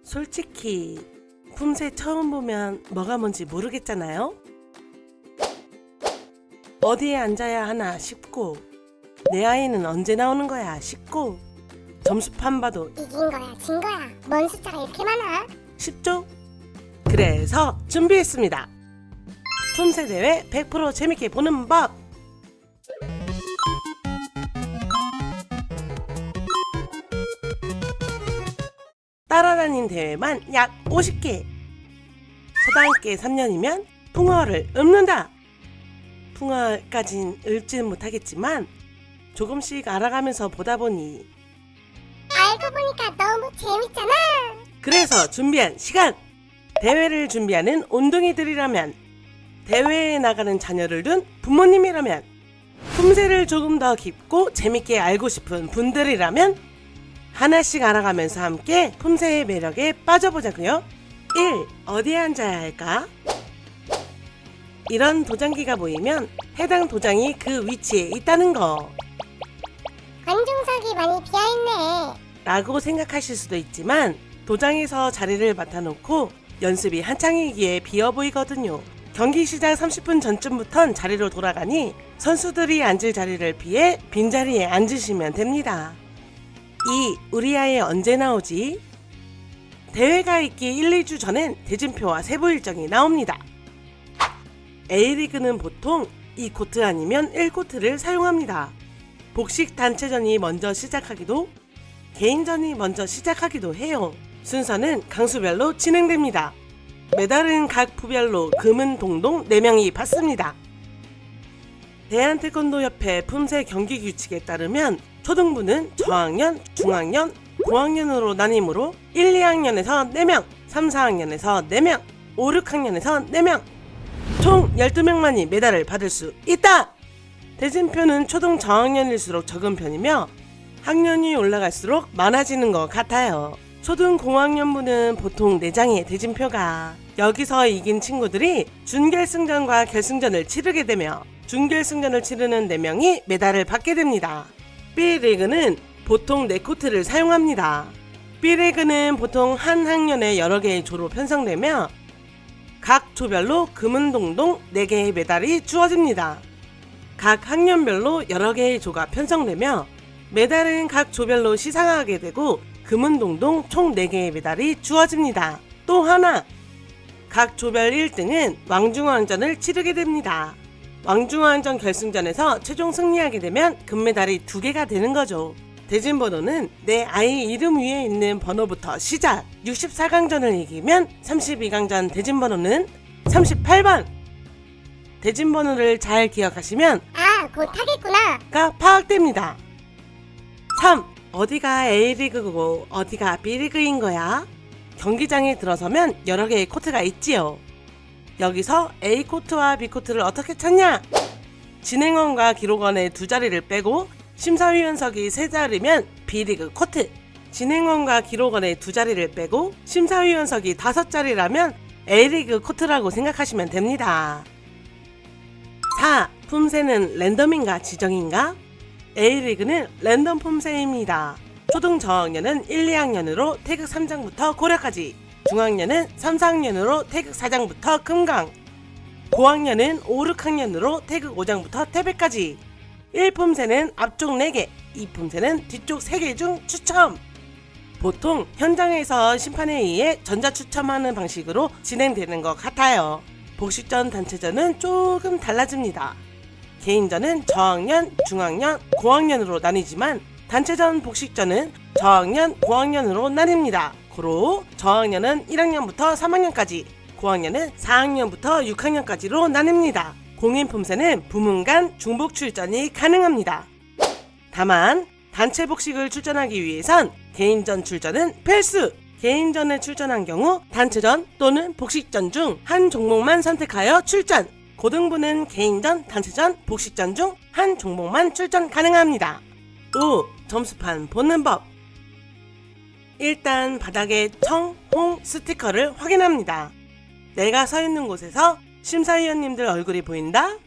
솔직히 품새 처음 보면 뭐가 뭔지 모르겠잖아요? 어디에 앉아야 하나 싶고, 내 아이는 언제 나오는 거야 싶고, 점수판 봐도 이긴 거야, 진 거야. 뭔 숫자가 이렇게 많아? 쉽죠? 그래서 준비했습니다. 품새 대회 100% 재밌게 보는 법! 따라다닌 대회만 약 50개. 서당계 3년이면 풍어를 읊는다. 풍어까진 읊지는 못하겠지만 조금씩 알아가면서 보다 보니 알고 보니까 너무 재밌잖아. 그래서 준비한 시간! 대회를 준비하는 온둥이들이라면, 대회에 나가는 자녀를 둔 부모님이라면, 품새를 조금 더 깊고 재밌게 알고 싶은 분들이라면 하나씩 알아가면서 함께 품새의 매력에 빠져보자고요. 1. 어디에 앉아야 할까? 이런 도장기가 보이면 해당 도장이 그 위치에 있다는 거 관중석이 많이 비어있네. 라고 생각하실 수도 있지만, 도장에서 자리를 맡아놓고 연습이 한창이기에 비어 보이거든요. 경기 시작 30분 전쯤부턴 자리로 돌아가니 선수들이 앉을 자리를 피해 빈자리에 앉으시면 됩니다. 2. 우리 아이 언제 나오지? 대회가 있기 1, 2주 전엔 대진표와 세부 일정이 나옵니다. A리그는 보통 2코트 아니면 1코트를 사용합니다. 복식 단체전이 먼저 시작하기도, 개인전이 먼저 시작하기도 해요. 순서는 강수별로 진행됩니다. 메달은 각 부별로 금은 동동 4명이 받습니다. 대한태권도협회 품새 경기 규칙에 따르면 초등부는 저학년, 중학년, 고학년으로 나뉘므로 1, 2학년에서 4명, 3, 4학년에서 4명, 5, 6학년에서 4명, 총 12명만이 메달을 받을 수 있다! 대진표는 초등 저학년일수록 적은 편이며 학년이 올라갈수록 많아지는 것 같아요. 초등 고학년부는 보통 4장의 대진표가, 여기서 이긴 친구들이 준결승전과 결승전을 치르게 되며 준결승전을 치르는 4명이 메달을 받게 됩니다. B리그는 보통 4코트를 사용합니다. B리그는 보통 한 학년에 여러 개의 조로 편성되며 각 조별로 금은 동동 4개의 메달이 주어집니다. 각 학년별로 여러 개의 조가 편성되며 메달은 각 조별로 시상하게 되고 금은 동동 총 4개의 메달이 주어집니다. 또 하나, 각 조별 1등은 왕중왕전을 치르게 됩니다. 왕중왕전 결승전에서 최종 승리하게 되면 금메달이 2개가 되는 거죠. 대진번호는 내 아이 이름 위에 있는 번호부터 시작. 64강전을 이기면 32강전 대진번호는 38번. 대진번호를 잘 기억하시면 아, 곧 하겠구나. 가 파악됩니다. 3. 어디가 A리그고 어디가 B리그인 거야? 경기장에 들어서면 여러 개의 코트가 있지요. 여기서 A코트와 B코트를 어떻게 찾냐? 진행원과 기록원의 2자리를 빼고 심사위원석이 3자리면 B리그 코트, 진행원과 기록원의 2자리를 빼고 심사위원석이 5자리라면 A리그 코트라고 생각하시면 됩니다. 4. 품새는 랜덤인가 지정인가? A리그는 랜덤 품새입니다. 초등 저학년은 1, 2학년으로 태극 3장부터 고려까지, 중학년은 3, 4학년으로 태극 4장부터 금강, 고학년은 5, 6학년으로 태극 5장부터 태백까지. 1품새는 앞쪽 4개, 2품새는 뒤쪽 3개 중 추첨. 보통 현장에서 심판에 의해 전자추첨하는 방식으로 진행되는 것 같아요. 복식전, 단체전은 조금 달라집니다. 개인전은 저학년, 중학년, 고학년으로 나뉘지만 단체전, 복식전은 저학년, 고학년으로 나뉩니다. 고로 저학년은 1학년부터 3학년까지, 고학년은 4학년부터 6학년까지로 나뉩니다. 공인 품새는 부문 간 중복 출전이 가능합니다. 다만 단체 복식을 출전하기 위해선 개인전 출전은 필수! 개인전에 출전한 경우 단체전 또는 복식전 중 한 종목만 선택하여 출전! 고등부는 개인전, 단체전, 복식전 중 한 종목만 출전 가능합니다. 5. 점수판 보는 법. 일단 바닥에 청, 홍 스티커를 확인합니다. 내가 서 있는 곳에서 심사위원님들 얼굴이 보인다?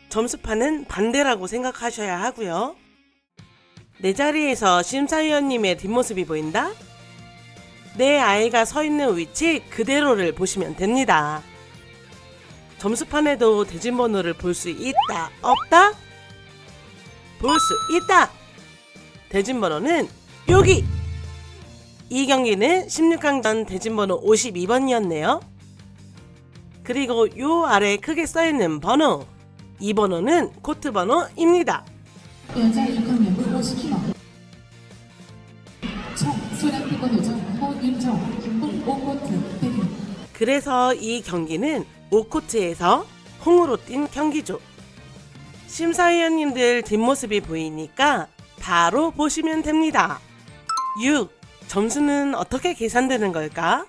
점수판은 반대라고 생각하셔야 하고요. 내 자리에서 심사위원님의 뒷모습이 보인다? 내 아이가 서 있는 위치 그대로를 보시면 됩니다. 점수판에도 대진번호를 볼 수 있다, 없다? 볼 수 있다! 대진번호는 여기! 이 경기는 16강전 대진번호 52번이었네요. 그리고 요 아래 크게 써있는 번호, 이 번호는 코트 번호입니다. 여자 6학년부 50kg 소량피권 요정 허윤정 홍오코트 대기. 그래서 이 경기는 5코트에서 홍으로 뛴 경기죠. 심사위원님들 뒷모습이 보이니까 바로 보시면 됩니다. 6. 점수는 어떻게 계산되는 걸까?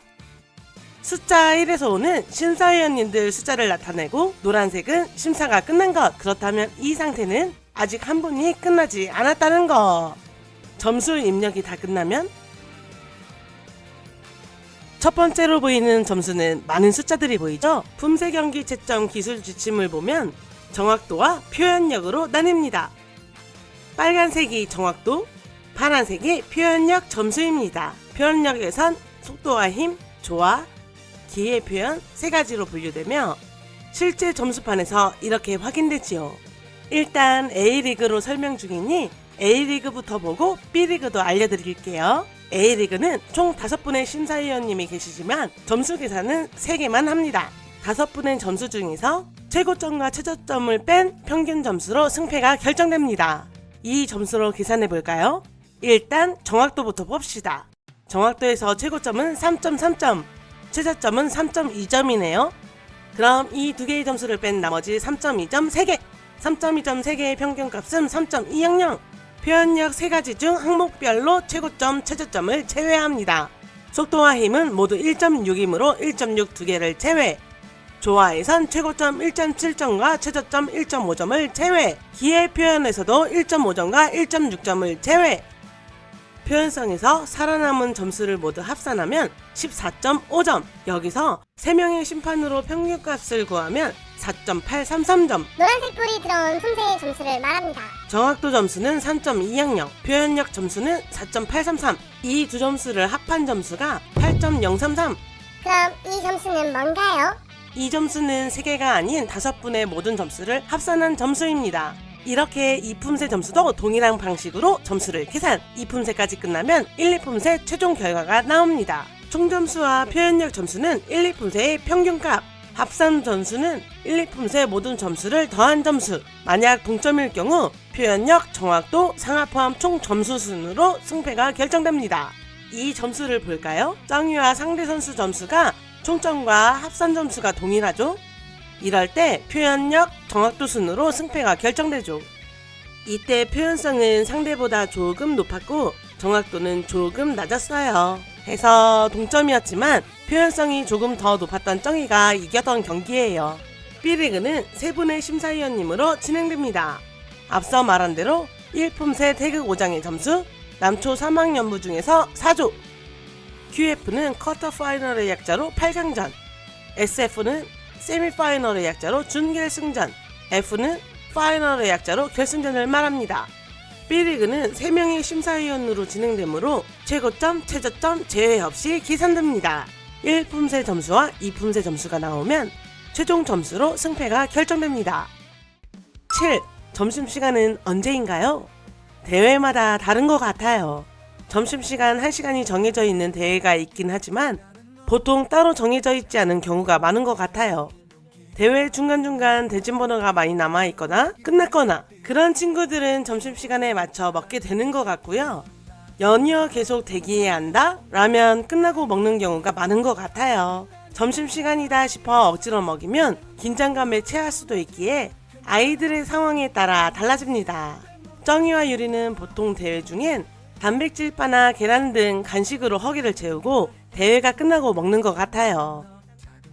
숫자 1에서 5는 심사위원님들 숫자를 나타내고 노란색은 심사가 끝난 것. 그렇다면 이 상태는 아직 한 분이 끝나지 않았다는 거. 점수 입력이 다 끝나면 첫 번째로 보이는 점수는 많은 숫자들이 보이죠? 품새 경기 채점 기술 지침을 보면 정확도와 표현력으로 나뉩니다. 빨간색이 정확도, 파란색이 표현력 점수입니다. 표현력에선 속도와 힘, 조화, 기회 표현 세 가지로 분류되며 실제 점수판에서 이렇게 확인되지요. 일단 A리그로 설명 중이니 A리그부터 보고 B리그도 알려드릴게요. A리그는 총 5분의 심사위원님이 계시지만 점수 계산은 3개만 합니다. 5분의 점수 중에서 최고점과 최저점을 뺀 평균 점수로 승패가 결정됩니다. 이 점수로 계산해 볼까요? 일단 정확도부터 봅시다. 정확도에서 최고점은 3.3점, 최저점은 3.2점이네요. 그럼 이 두 개의 점수를 뺀 나머지 3.2점 3개, 3.2점 3개의 평균값은 3.200. 표현력 3가지 중 항목별로 최고점, 최저점을 제외합니다. 속도와 힘은 모두 1.6이므로 1.6 두 개를 제외. 조화에선 최고점 1.7점과 최저점 1.5점을 제외. 기회 표현에서도 1.5점과 1.6점을 제외. 표현성에서 살아남은 점수를 모두 합산하면 14.5점. 여기서 3명의 심판으로 평균값을 구하면 4.833점. 노란색 볼이 들어온 품새의 점수를 말합니다. 정확도 점수는 3.200, 표현력 점수는 4.833. 이 두 점수를 합한 점수가 8.033. 그럼 이 점수는 뭔가요? 이 점수는 3개가 아닌 5분의 모든 점수를 합산한 점수입니다. 이렇게 이 품새 점수도 동일한 방식으로 점수를 계산. 이 품새까지 끝나면 1, 2품새 최종 결과가 나옵니다. 총 점수와 표현력 점수는 1, 2품새의 평균값. 합산 점수는 1, 2품새 모든 점수를 더한 점수. 만약 동점일 경우 표현력, 정확도, 상하 포함 총 점수 순으로 승패가 결정됩니다. 이 점수를 볼까요? 정의와 상대 선수 점수가 총점과 합산 점수가 동일하죠? 이럴 때 표현력, 정확도 순으로 승패가 결정되죠. 이때 표현성은 상대보다 조금 높았고 정확도는 조금 낮았어요. 해서 동점이었지만 표현성이 조금 더 높았던 정의가 이겼던 경기예요. B리그는 3분의 심사위원님으로 진행됩니다. 앞서 말한 대로 1품새 태극 5장의 점수, 남초 3학년부 중에서 4조, QF는 쿼터 파이널의 약자로 8강전, SF는 세미파이널의 약자로 준결승전, F는 파이널의 약자로 결승전을 말합니다. B리그는 3명의 심사위원으로 진행되므로 최고점, 최저점 제외 없이 계산됩니다. 1품새 점수와 2품새 점수가 나오면 최종 점수로 승패가 결정됩니다. 7. 점심시간은 언제인가요? 대회마다 다른 것 같아요. 점심시간 1시간이 정해져 있는 대회가 있긴 하지만 보통 따로 정해져 있지 않은 경우가 많은 것 같아요. 대회 중간중간 대진번호가 많이 남아있거나 끝났거나 그런 친구들은 점심시간에 맞춰 먹게 되는 것 같고요. 연이어 계속 대기해야 한다? 라면 끝나고 먹는 경우가 많은 것 같아요. 점심시간이다 싶어 억지로 먹이면 긴장감에 체할 수도 있기에 아이들의 상황에 따라 달라집니다. 정희와 유리는 보통 대회 중엔 단백질바나 계란 등 간식으로 허기를 채우고 대회가 끝나고 먹는 것 같아요.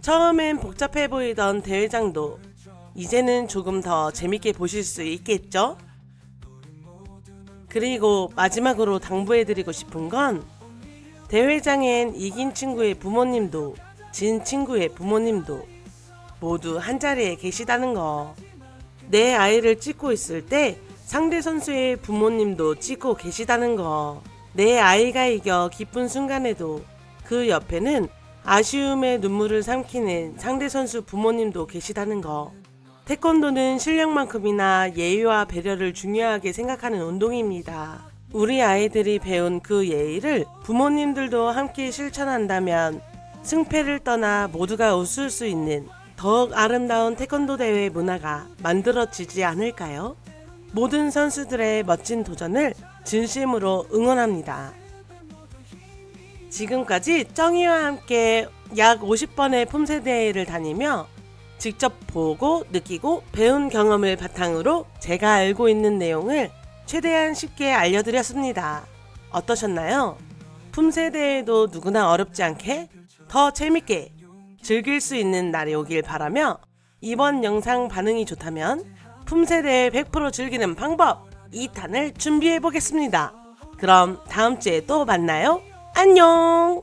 처음엔 복잡해 보이던 대회장도 이제는 조금 더 재밌게 보실 수 있겠죠? 그리고 마지막으로 당부해드리고 싶은 건 대회장엔 이긴 친구의 부모님도 진 친구의 부모님도 모두 한자리에 계시다는 거. 내 아이를 찍고 있을 때 상대 선수의 부모님도 찍고 계시다는 거. 내 아이가 이겨 기쁜 순간에도 그 옆에는 아쉬움의 눈물을 삼키는 상대 선수 부모님도 계시다는 거. 태권도는 실력만큼이나 예의와 배려를 중요하게 생각하는 운동입니다. 우리 아이들이 배운 그 예의를 부모님들도 함께 실천한다면 승패를 떠나 모두가 웃을 수 있는 더욱 아름다운 태권도 대회 문화가 만들어지지 않을까요? 모든 선수들의 멋진 도전을 진심으로 응원합니다. 지금까지 정희와 함께 약 50번의 품새대회를 다니며 직접 보고 느끼고 배운 경험을 바탕으로 제가 알고 있는 내용을 최대한 쉽게 알려드렸습니다. 어떠셨나요? 품새대회도 누구나 어렵지 않게 더 재밌게 즐길 수 있는 날이 오길 바라며 이번 영상 반응이 좋다면 품새대회 100% 즐기는 방법 2탄을 준비해 보겠습니다. 그럼 다음 주에 또 만나요. 안녕!